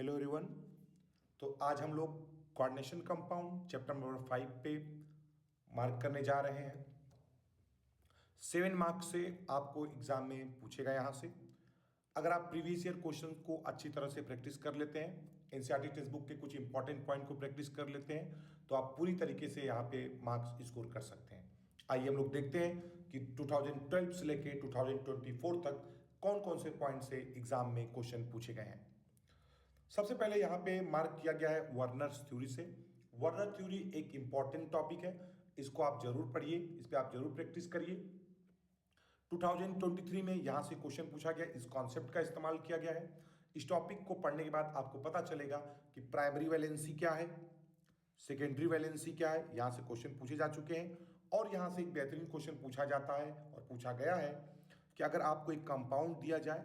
Hello everyone. तो आज हम लोग कोऑर्डिनेशन कंपाउंड चैप्टर नंबर 5 पे मार्क करने जा रहे हैं। 7 मार्क्स से आपको एग्जाम में पूछेगा यहाँ से। अगर आप प्रीवियस ईयर क्वेश्चन को अच्छी तरह से प्रैक्टिस कर लेते हैं, एनसीईआरटी टेक्स्ट बुक के कुछ इंपॉर्टेंट पॉइंट को प्रैक्टिस कर लेते हैं, तो आप पूरी तरीके से यहाँ पे मार्क्स स्कोर कर सकते हैं। आइए हम लोग देखते हैं कि 2012 से लेके 2024 तक कौन कौन से पॉइंट से एग्जाम में क्वेश्चन पूछे गए हैं। सबसे पहले यहां पे मार्क किया गया है वर्नर्स थ्योरी से। वर्नर थ्योरी एक इंपॉर्टेंट टॉपिक है, इसको आप जरूर पढ़िए, इस पे आप जरूर प्रैक्टिस करिए। 2023 में यहां से क्वेश्चन पूछा गया, इस कॉन्सेप्ट का इस्तेमाल किया गया है। इस टॉपिक को पढ़ने के बाद आपको पता चलेगा कि प्राइमरी वैलेंसी क्या है, सेकेंडरी वैलेंसी क्या है, यहां से क्वेश्चन पूछे जा चुके हैं। और यहां से एक बेहतरीन क्वेश्चन पूछा जाता है और पूछा गया है कि अगर आपको एक कंपाउंड दिया जाए,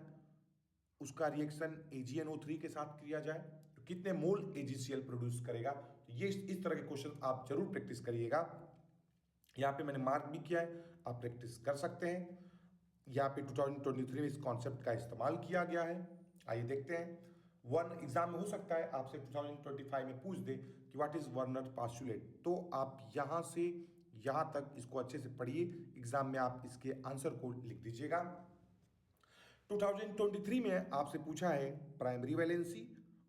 उसका रिएक्शन AgNO3 के साथ किया जाए तो कितने मोल AgCl प्रोड्यूस करेगा। तो ये इस तरह के क्वेश्चन आप जरूर प्रैक्टिस करिएगा। यहाँ पे मैंने मार्क भी किया है, आप प्रैक्टिस कर सकते हैं। यहाँ पे 2023 में इस कॉन्सेप्ट का इस्तेमाल किया गया है। आइए देखते हैं। वन एग्जाम में हो सकता है आपसे 2025 में पूछ दे कि व्हाट इज वर्नर पास्टुलेट, तो आप यहाँ से यहाँ तक इसको अच्छे से पढ़िए, एग्जाम में आप इसके आंसर को लिख दीजिएगा। 2023 में आपसे पूछा है प्राइमरी वैलेंसी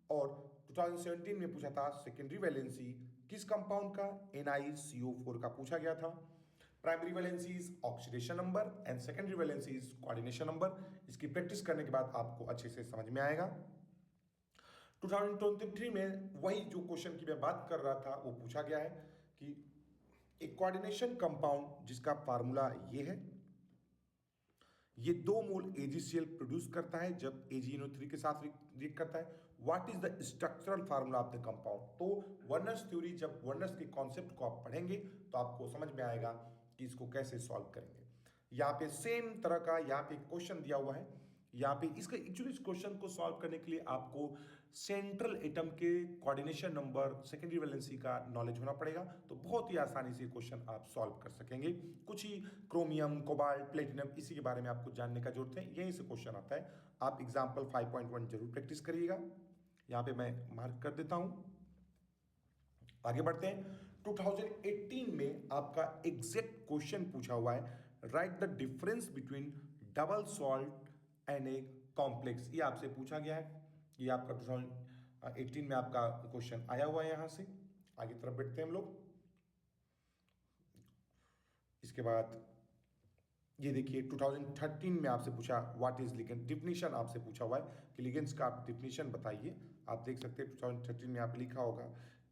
और 2017 में पूछा था सेकेंडरी वैलेंसी किस कंपाउंड का, NiCO4 का पूछा गया था। Primary valency is oxidation number and secondary valency is coordination number. इसकी प्रैक्टिस करने के बाद आपको अच्छे से समझ में आएगा। 2023 में वही जो क्वेश्चन की मैं बात कर रहा था वो पूछा गया है कि एक कोऑर्डिनेशन कंपाउंड जिसका फार्मूला ये है, ये 2 मोल AgCl प्रोड्यूस करता है जब AgNO3 के साथ रिएक्ट करता है। What is the structural formula of the compound. तो वर्नर्स थ्योरी, जब वर्नर्स के कॉन्सेप्ट को आप पढ़ेंगे तो आपको समझ में आएगा कि इसको कैसे सॉल्व करेंगे। यहाँ पे सेम तरह का यहाँ पे क्वेश्चन दिया हुआ है। यहाँ पे इसका एक्चुअली इस क्वेश्चन को सॉल्व करने के लिए आपको सेंट्रल एटम के कोऑर्डिनेशन नंबर, सेकेंडरी वैलेंसी का नॉलेज होना पड़ेगा, तो बहुत ही आसानी से क्वेश्चन आप सॉल्व कर सकेंगे। कुछ ही क्रोमियम, कोबाल्ट, प्लेटिनम, इसी के बारे में आपको जानने का जरूरत है, यहीं से क्वेश्चन आता है। आप एग्जाम्पल 5.1 जरूर प्रैक्टिस करिएगा। यहाँ पे मैं मार्क कर देता हूं। आगे बढ़ते हैं। 2018 में आपका एग्जैक्ट क्वेश्चन पूछा हुआ है, write the difference between double salt and a complex. ये आपसे पूछा गया है, ये आपका 2018 में आपका क्वेश्चन आया हुआ है। यहां से आगे तरफ बढ़ते हैं हम लोग। इसके बाद ये देखिए 2013 में आपसे पूछा व्हाट इज लिगेंड, डिफिनीशन आपसे पूछा हुआ है कि लिगेंड्स का आप डिफिनीशन बताइए। आप देख सकते हैं 2013 में आप लिखा होगा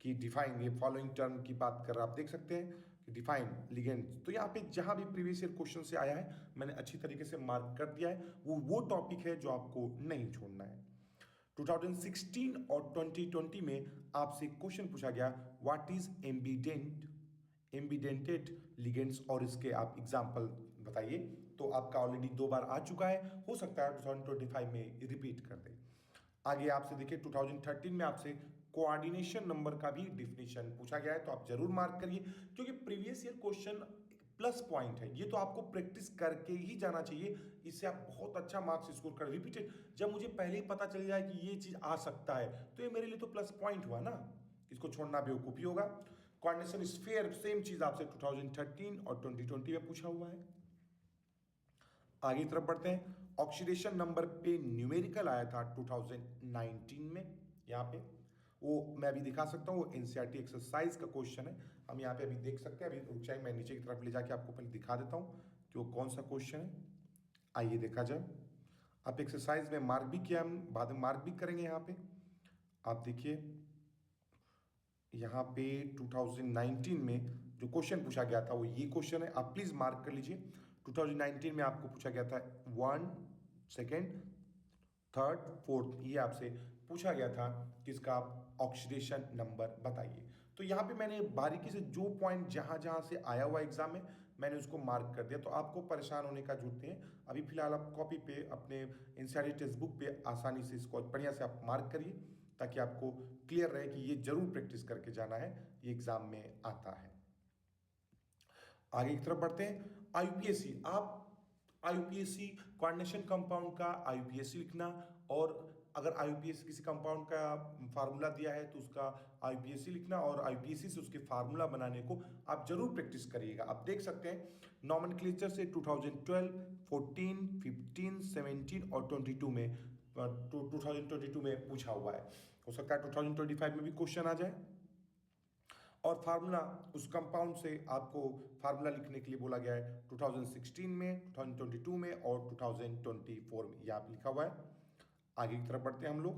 कि डिफाइन, ये फॉलोइंग टर्म की बात कर रहा, आप देख सकते हैं कि डिफाइन लिगेंड्स। तो यहाँ पे जहां भी प्रीवियस ईयर क्वेश्चन से आया है मैंने अच्छी तरीके से मार्क कर दिया है, वो टॉपिक है जो आपको नहीं छोड़ना है। 2016 और 2020 में आपसे क्वेश्चन पूछा गया व्हाट इज एम्बिडेंटेड लिगेंड्स, और इसके आप एग्जाम्पल बताइए। तो आपका ऑलरेडी 2 बार आ चुका है, हो सकता है 2025 में रिपीट कर दे। आगे आपसे देखिए 2013 में आपसे कोऑर्डिनेशन नंबर का भी डिफिनीशन पूछा गया है, तो आप जरूर मार्क करिए, क्योंकि previous year question plus point है, ये तो आपको प्रैक्टिस करके ही जाना चाहिए, इससे आप बहुत अच्छा मार्क्स स्कोर कर। रिपीटेड, जब मुझे पहले ही पता चल जाए कि ये चीज आ सकता है तो ये मेरे लिए तो प्लस पॉइंट हुआ ना, इसको छोड़ना बेवकूफी होगा। कोऑर्डिनेशन स्फीयर, सेम चीज आपसे 2013 और 2020 में पूछा हुआ है। आगे की तरफ बढ़ते हैं। ऑक्सीडेशन नंबर पे न्यूमेरिकल आया था 2019 में, यहाँ पे वो मैं अभी दिखा सकता हूँ, वो एनसीईआरटी एक्सरसाइज का क्वेश्चन है, हम यहाँ पे अभी देख सकते हैं। अभी रुक जाए, मैं नीचे की तरफ ले जाके आपको पहले दिखा देता हूँ कि वो कौन सा क्वेश्चन है। आइए देखा जाए। आप एक्सरसाइज में मार्क भी किया, हम बाद में मार्क भी करेंगे। यहाँ पे आप देखिए, यहाँ पे 2019 में जो क्वेश्चन पूछा गया था वो ये क्वेश्चन है, आप प्लीज मार्क कर लीजिए। 2019 में आपको पूछा गया था 1, 2, 3, 4, ये आपसे पूछा गया था कि इसका आप ऑक्सीडेशन नंबर बताइए। तो यहाँ पे मैंने बारीकी से जो पॉइंट जहां जहां से आया हुआ एग्जाम में मैंने उसको मार्क कर दिया, तो आपको परेशान होने का जरूरत नहीं है। अभी फिलहाल आप कॉपी पे अपने एनसीईआरटी टेक्स्ट बुक पे आसानी से इसको बढ़िया से आप मार्क करिए, ताकि आपको क्लियर रहे कि ये जरूर प्रैक्टिस करके जाना है, ये एग्जाम में आता है। आगे की तरफ बढ़ते हैं। आईयूपीएसी, आप आईयूपीएसी कोऑर्डिनेशन कंपाउंड का आईयूपीएसी लिखना और अगर आईयूपीएसी किसी कंपाउंड का फार्मूला दिया है तो उसका आईयूपीएसी लिखना और आईयूपीएसी से उसके फार्मूला बनाने को आप जरूर प्रैक्टिस करिएगा। आप देख सकते हैं नॉमेनक्लेचर से 2012, 14, 15, 17 और 22 में 2022 में पूछा हुआ है। हो सकता है 2025 में भी क्वेश्चन आ जाए। और फार्मूला उस कंपाउंड से आपको फार्मूला लिखने के लिए बोला गया है 2016 में, 2022 में और 2024 में, ये आप लिखा हुआ है। आगे की तरफ बढ़ते हैं हम लोग।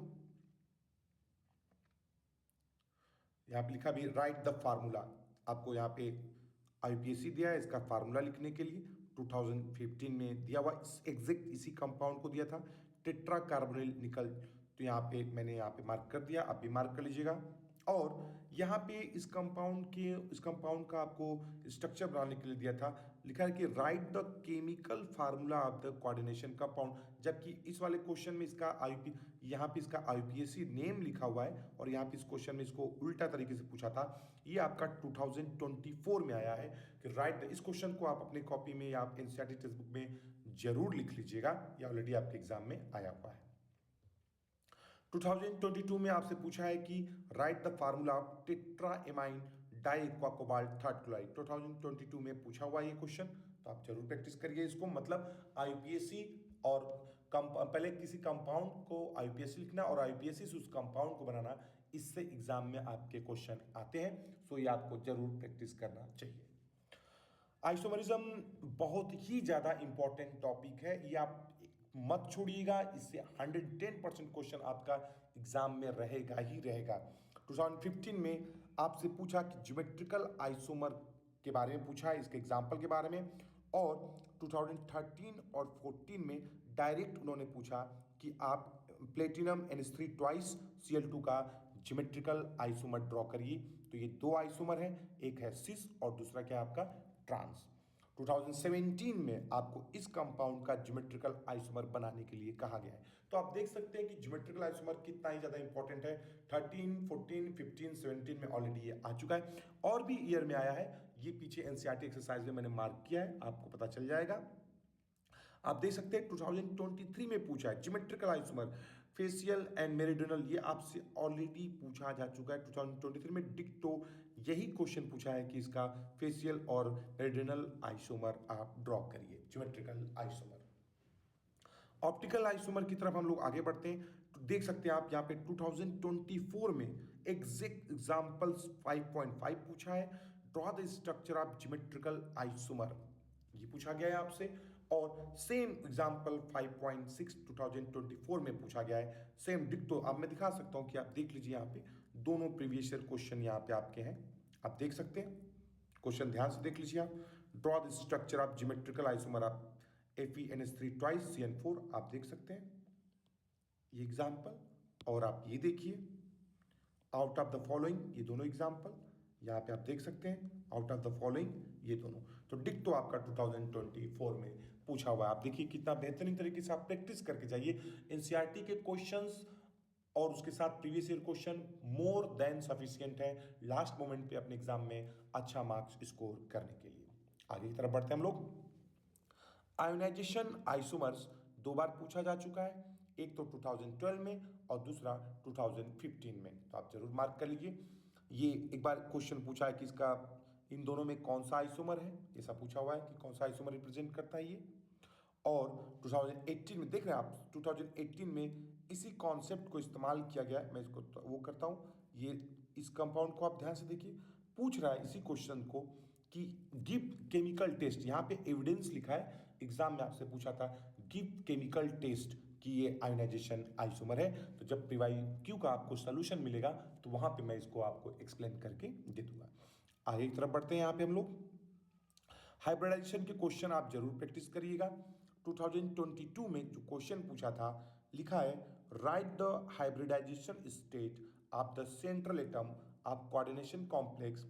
यहाँ पे लिखा भी राइट द फार्मूला, आपको यहाँ पे आईयूपीएसी दिया है, इसका फार्मूला लिखने के लिए 2015 में दिया हुआ एग्जैक्ट इसी कंपाउंड को दिया था टेट्रा कार्बोनिल निकल। तो यहाँ पे मैंने यहाँ पे मार्क कर दिया, आप भी मार्क कर लीजिएगा। और यहाँ पे इस कंपाउंड का आपको स्ट्रक्चर बनाने के लिए दिया था, लिखा है कि write the chemical formula of the coordination compound, जबकि इस वाले क्वेश्चन में इसका यहाँ पे इसका आईयूपीएसी नेम लिखा हुआ है और यहाँ पे इस क्वेश्चन में इसको उल्टा तरीके से पूछा था। ये आपका 2024 में आया है कि राइट इस क्वेश्चन को आप अपने कॉपी में या आप एनसीईआरटी टेक्स्ट बुक में जरूर लिख लीजिएगा, ये ऑलरेडी आपके एग्जाम में आया हुआ है। 2022 में आपसे पूछा है कि write the formula of tetraammine diaqua cobalt third chloride. 2022 में पूछा हुआ ये क्वेश्चन, तो आप जरूर प्रैक्टिस करिए इसको। मतलब आईयूपीएसी और पहले किसी कंपाउंड को आईयूपीएसी लिखना और आईयूपीएसी से उस कंपाउंड को बनाना, इससे एग्जाम में आपके क्वेश्चन आते हैं। सो ये आपको जरूर प्रैक्टिस करना चाहिए। आइसोमरिज्म बहुत ही ज़्यादा इंपॉर्टेंट टॉपिक है, ये आप मत छोड़िएगा, इससे 110% क्वेश्चन आपका एग्जाम में रहेगा ही रहेगा। 2015 में आपसे पूछा कि ज्योमेट्रिकल आइसोमर के बारे में पूछा है, इसके एग्जाम्पल के बारे में। और 2013 और 14 में डायरेक्ट उन्होंने पूछा कि आप प्लेटिनम NH3 ट्वाइस Cl2 का ज्योमेट्रिकल आइसोमर ड्रॉ करिए। तो ये दो आइसोमर हैं, एक है सिस और दूसरा क्या है आपका ट्रांस। 2017 में आपको इस कंपाउंड का ज्योमेट्रिकल आइसोमर बनाने के लिए कहा गया है। तो आप देख सकते हैं कि ज्योमेट्रिकल आइसोमर कितना ही ज़्यादा इंपॉर्टेंट है। 13, 14, 15, 17 में ऑलरेडी ये आ चुका है और भी ईयर में आया है। ये पीछे एनसीईआरटी एक्सरसाइज में मैंने मार्क किया है, आपको पता चल जाएगा। आप देख सकते हैं 2023 में पूछा है geometrical isomer facial and meridional, ये आपसे ऑलरेडी पूछा जा चुका है। 2023 में डिक्टो यही क्वेश्चन पूछा है कि इसका फेशियल और मेरिडियनल आइसोमर आप ड्रॉ करिए, ज्योमेट्रिकल आइसोमर। ऑप्टिकल आइसोमर की तरफ हम लोग आगे बढ़ते हैं। तो देख सकते हैं आप यहाँ पे 2024 में एग्जैक्ट एग्जाम्पल्स 5.5 पूछा है, draw the structure of geometrical isomer, ये पूछा गया है आपसे। और सेम एग्जाम्पल 5.6 2024 में पूछा गया है, सेम डिक्टो। अब मैं दिखा सकता हूँ कि आप देख लीजिए, यहाँ पे दोनों प्रीवियस ईयर क्वेश्चन यहाँ पे आपके हैं, आप देख सकते हैं। क्वेश्चन ध्यान से देख लीजिए आप। Draw the structure of geometrical isomer of FeNH3 twice CN4, आप देख सकते हैं ये एग्जाम्पल। और आप ये देखिए आउट ऑफ द फॉलोइंग, ये दोनों एग्जाम्पल यहाँ पे आप देख सकते हैं, आउट ऑफ द फॉलोइंग ये दोनों। तो डिक्टो आपका 2024 में पूछा हुआ है। आप देखिए कितना बेहतरीन तरीके से आप प्रैक्टिस करके जाइए। एनसीईआरटी के क्वेश्चंस और उसके साथ previous year question more than sufficient है लास्ट मोमेंट पे अपने एग्जाम में अच्छा मार्क्स स्कोर करने के लिए। आगे की तरफ बढ़ते हैं हम लोग। आयोनाइजेशन आइसोमर्स दो बार पूछा जा चुका है, एक तो 2012 में और दूसरा 2015 में, तो आप जरूर मार्क कर लीजिए। ये एक बार क्वेश्चन पूछा है कि इसका इन दोनों में कौन सा आइसोमर है, ऐसा पूछा हुआ है कि कौन सा आइसोमर रिप्रेजेंट करता है ये। और 2018 में देख रहे हैं आप, 2018 में इसी कॉन्सेप्ट को इस्तेमाल किया गया है। मैं इसको वो करता हूँ, ये इस कंपाउंड को आप ध्यान से देखिए, पूछ रहा है इसी क्वेश्चन को कि गिव केमिकल टेस्ट, यहाँ पे एविडेंस लिखा है, एग्जाम में आपसे पूछा था गिव केमिकल टेस्ट कि ये आयोनाइजेशन आइसोमर है। तो जब PYQ का आपको सोल्यूशन मिलेगा तो वहां पे मैं इसको आपको एक्सप्लेन करके दे दूंगा। आगे की तरफ बढ़ते हैं यहाँ पे हम लोग। हाइब्रिडाइजेशन के क्वेश्चन आप जरूर प्रैक्टिस करिएगा। 2022 में जो क्वेश्चन पूछा था, लिखा है write the hybridisation state of the central atom of coordination complex,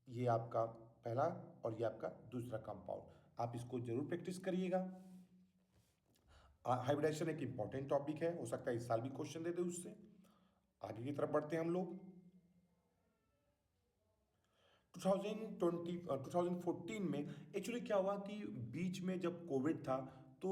ये आपका पहला और ये आपका दूसरा कंपाउंड, आप इसको जरूर प्रैक्टिस करिएगा। हाइब्रिडाइजेशन एक इंपॉर्टेंट टॉपिक है, हो सकता है इस साल भी क्वेश्चन दे दे उससे। आगे की तरफ बढ़ते हैं हम लोग। 2014 में एक्चुअली क्या हुआ कि बीच में जब कोविड था तो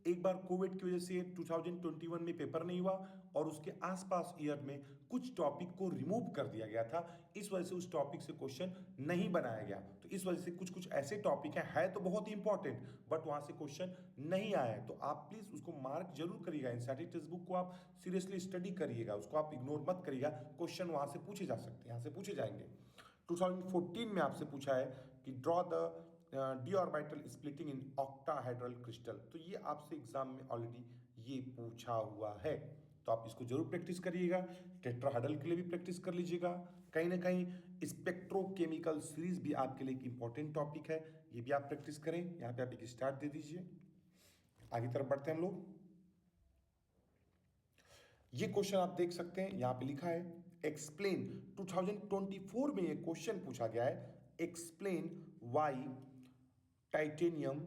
एक बार कोविड की वजह से 2021 में पेपर नहीं हुआ और उसके आसपास ईयर में कुछ टॉपिक को रिमूव कर दिया गया था। इस वजह से उस टॉपिक से क्वेश्चन नहीं बनाया गया। तो इस वजह से कुछ कुछ ऐसे टॉपिक हैं है तो बहुत ही इंपॉर्टेंट, बट वहां से क्वेश्चन नहीं आया है। तो आप प्लीज उसको मार्क जरूर करिएगा। एनसीईआरटी टेक्स्ट बुक को आप सीरियसली स्टडी करिएगा, उसको आप इग्नोर मत करिएगा। क्वेश्चन वहां से पूछे जा सकते हैं, यहाँ से पूछे जाएंगे। 2014 में आपसे पूछा है कि draw the D orbital splitting in octahedral crystal. तो ये आपसे एग्जाम में ऑलरेडी ये पूछा हुआ है, तो आप इसको जरूर प्रैक्टिस करिएगा। टेट्राहेड्रल के लिए भी प्रैक्टिस कर लीजिएगा। कहीं ना कहीं स्पेक्ट्रोकेमिकल सीरीज भी आपके लिए एक इंपॉर्टेंट टॉपिक है, ये भी आप प्रैक्टिस करें। यहाँ पे आप एक स्टार्ट दे दीजिए। आगे तरफ बढ़ते हैं हम लोग। ये क्वेश्चन आप देख सकते हैं, यहाँ पे लिखा है एक्सप्लेन। 2024 में ये क्वेश्चन पूछा गया है, explain why titanium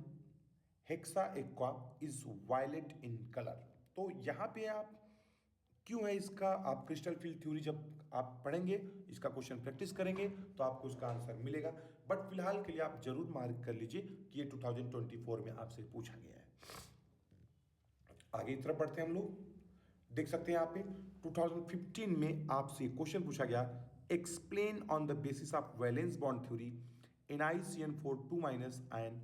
hexaaqua is violet in colour. तो यहाँ पे आप क्यों है इसका, आप क्रिस्टल फील्ड थ्योरी जब आप पढ़ेंगे, इसका क्वेश्चन प्रैक्टिस करेंगे तो आपको उसका आंसर मिलेगा। बट फिलहाल के लिए आप जरूर मार्क कर लीजिए कि ये 2024 में आपसे पूछा गया है। आगे की तरफ बढ़ते हैं हम लोग। देख सकते हैं यहाँ पे 2015 में आपसे क्वेश्चन पूछा गया, explain on the basis of valence bond theory NiCN4 2- ion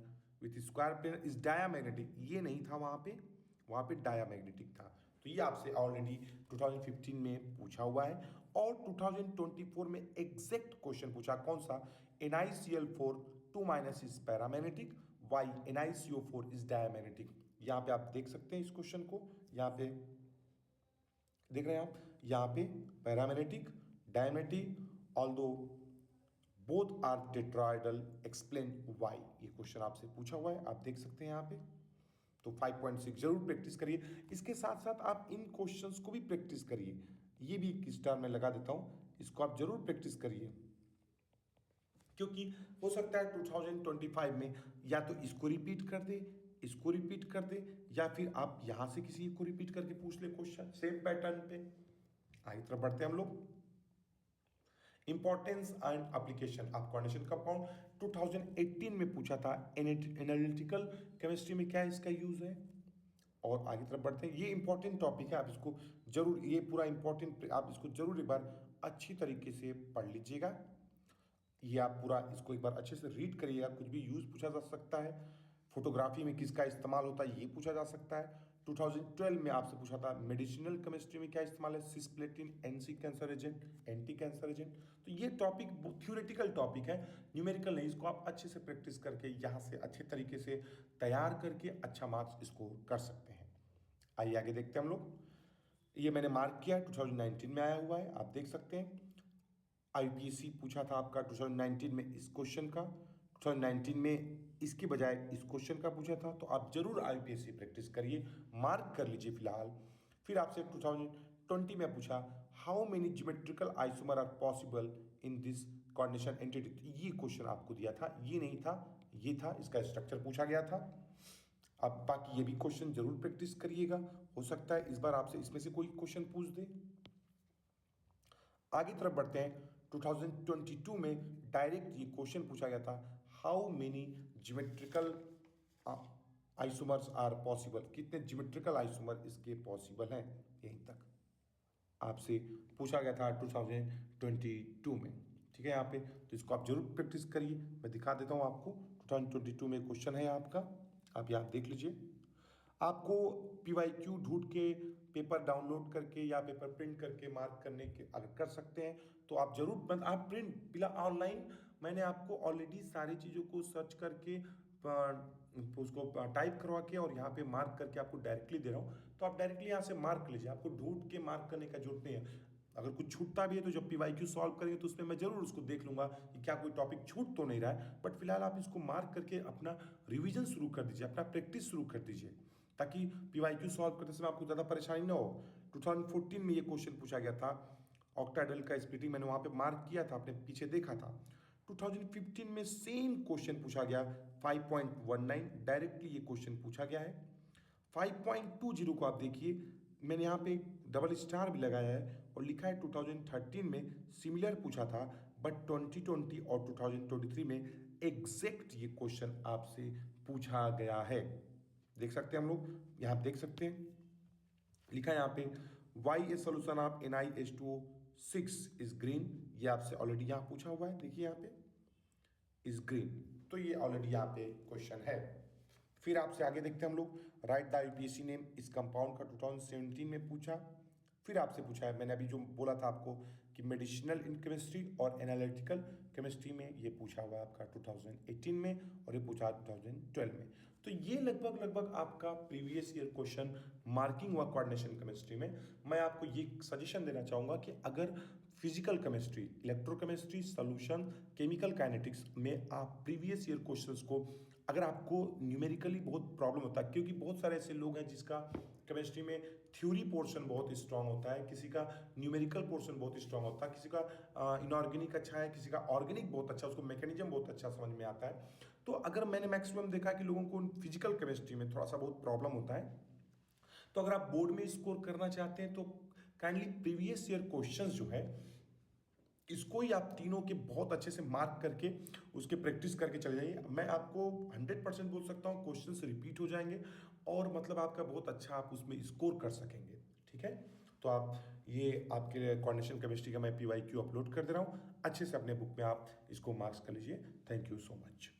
with square plane is diamagnetic. ये नहीं था वहां पे डायामैग्नेटिक था। तो ये आपसे ऑलरेडी 2015 में पूछा हुआ है। और 2024 में एग्जैक्ट क्वेश्चन पूछा, कौन सा, NiCl4 2- is paramagnetic, why NiCO4 is diamagnetic. यहाँ पे आप देख सकते हैं इस क्वेश्चन को, यहाँ पे देख रहे हैं आप, यहाँ पे paramagnetic, diamagnetic, although both are tetrahedral, explain why. ये क्वेश्चन आपसे पूछा हुआ है, आप देख सकते हैं यहाँ पे। तो 5.6 जरूर प्रैक्टिस करिए। इसके साथ साथ आप इन क्वेश्चंस को भी प्रैक्टिस करिए। ये भी एक स्टार में लगा देता हूं, इसको आप जरूर प्रैक्टिस करिए, क्योंकि हो सकता है 2025 में या तो इसको रिपीट कर दे, इसको रिपीट कर दे, या फिर आप यहां से किसी को रिपीट करके पूछ ले क्वेश्चन सेम पैटर्न पे। आगे तरफ बढ़ते हैं हम लोग। Importance and application of coordination compound 2018 में पूछा था, एनालिटिकल केमिस्ट्री में क्या इसका यूज है। और आगे तरफ बढ़ते हैं। ये इंपॉर्टेंट टॉपिक है, आप इसको जरूर, ये पूरा इंपॉर्टेंट, आप इसको जरूर एक बार अच्छी तरीके से पढ़ लीजिएगा। ये आप पूरा इसको एक बार अच्छे से रीड करिएगा। कुछ भी यूज पूछा जा सकता है, फोटोग्राफी में किसका इस्तेमाल होता है ये पूछा जा सकता है। 2012 में आपसे पूछा था, मेडिसिनल केमिस्ट्री में क्या इस्तेमाल है, cisplatin, anti cancer agent, anti cancer agent. तो ये टॉपिक थ्योरेटिकल टॉपिक है, न्यूमेरिकल नहीं। इसको आप अच्छे से प्रैक्टिस करके यहाँ से अच्छे तरीके से तैयार करके अच्छा मार्क्स स्कोर कर सकते हैं। आइए आगे देखते हैं हम लोग। ये मैंने मार्क किया, 2019 में आया हुआ है, आप देख सकते हैं। IPSC पूछा था आपका 2019 में इस क्वेश्चन का, 2019 में इसकी बजाय इस क्वेश्चन का पूछा था। तो आप जरूर IPSC प्रैक्टिस करिए, मार्क कर लीजिए फिलहाल। फिर आपसे 2020 में पूछा, how many geometrical isomer are possible in this coordination entity. ये क्वेश्चन आपको दिया था, ये नहीं था, ये था, इसका स्ट्रक्चर पूछा गया था। अब बाकी ये भी क्वेश्चन जरूर प्रैक्टिस करिएगा, हो सकता है इस बार आपसे इसमें से कोई क्वेश्चन पूछ दे। आगे तरफ बढ़ते हैं। 2022 में डायरेक्ट ये क्वेश्चन पूछा गया था, how many geometrical isomers are possible. कितने ज्योमेट्रिकल आइसोमर इसके पॉसिबल हैं, यहीं तक आपसे पूछा गया था 2022 में। ठीक है यहाँ पे, तो इसको आप जरूर प्रैक्टिस करिए। मैं दिखा देता हूँ आपको, 2022 में क्वेश्चन है आपका, आप यहाँ देख लीजिए। आपको PYQ ढूंढ के पेपर डाउनलोड करके या पेपर प्रिंट करके मार्क करने के अगर कर सकते हैं तो आप जरूर, आप प्रिंट बिना ऑनलाइन, मैंने आपको ऑलरेडी सारी चीज़ों को सर्च करके उसको टाइप करवा के और यहाँ पे मार्क करके आपको डायरेक्टली दे रहा हूँ। तो आप डायरेक्टली यहाँ से मार्क लीजिए, आपको ढूंढ के मार्क करने का जरूरत नहीं है। अगर कुछ छूटता भी है तो जब PYQ सॉल्व करेंगे तो उसमें मैं जरूर उसको देख लूंगा कि क्या कोई टॉपिक छूट तो नहीं रहा है। बट फिलहाल आप इसको मार्क करके अपना रिवीजन शुरू कर दीजिए, अपना प्रैक्टिस शुरू कर दीजिए, ताकि PYQ सॉल्व करते समय आपको ज़्यादा परेशानी ना हो। 2014 में ये क्वेश्चन पूछा गया था, ऑक्टाहेड्रल का स्प्लिटिंग, मैंने वहाँ पे मार्क किया था, आपने पीछे देखा था। 2015 में सेम क्वेश्चन पूछा गया, 5.19 डायरेक्टली ये क्वेश्चन पूछा गया है। 5.20 को आप देखिए, मैंने यहाँ पे डबल स्टार भी लगाया है और लिखा है 2013 में सिमिलर पूछा था, बट 2020 और 2023 में एग्जैक्ट ये क्वेश्चन आपसे पूछा गया है। देख सकते हैं हम लोग, यहाँ देख सकते हैं लिखा है यहाँ पे why a solution of NiH2O6 is green. ये आपसे ऑलरेडी यहाँ पूछा हुआ है, देखिए यहाँ पे इज ग्रीन, तो ये ऑलरेडी यहाँ पे क्वेश्चन है। फिर आपसे आगे देखते हैं हम लोग, राइट द यूपीएससी नेम इस कंपाउंड का 2017 में पूछा। फिर आपसे पूछा है, मैंने अभी जो बोला था आपको कि मेडिसिनल इन केमिस्ट्री और एनालिटिकल केमिस्ट्री में ये पूछा हुआ है आपका 2018 में, और ये पूछा 2012 में। तो ये लगभग आपका प्रीवियस ईयर क्वेश्चन मार्किंग हुआ कोऑर्डिनेशन केमिस्ट्री में। मैं आपको ये सजेशन देना चाहूँगा कि अगर physical chemistry, electrochemistry, solution, chemical kinetics में आप प्रीवियस ईयर क्वेश्चंस को, अगर आपको न्यूमेरिकली बहुत प्रॉब्लम होता है, क्योंकि बहुत सारे ऐसे लोग हैं जिसका केमिस्ट्री में थ्योरी पोर्शन बहुत स्ट्रांग होता है, किसी का न्यूमेरिकल पोर्शन बहुत स्ट्रांग होता है, किसी का इनऑर्गेनिक अच्छा है, किसी का ऑर्गेनिक बहुत अच्छा, उसको मैकेनिज्म बहुत अच्छा समझ में आता है। तो अगर मैंने मैक्सिमम देखा कि लोगों को फिजिकल केमिस्ट्री में थोड़ा सा बहुत प्रॉब्लम होता है, तो अगर आप बोर्ड में स्कोर करना चाहते हैं तो काइंडली प्रीवियस ईयर क्वेश्चंस जो है इसको ही आप तीनों के बहुत अच्छे से मार्क करके उसके प्रैक्टिस करके चले जाइए। मैं आपको 100% बोल सकता हूँ क्वेश्चंस रिपीट हो जाएंगे और मतलब आपका बहुत अच्छा आप उसमें स्कोर कर सकेंगे। ठीक है, तो आप ये आपके कोऑर्डिनेशन केमिस्ट्री का मैं PYQ अपलोड कर दे रहा हूँ, अच्छे से अपने बुक में आप इसको मार्क्स कर लीजिए। Thank you so much.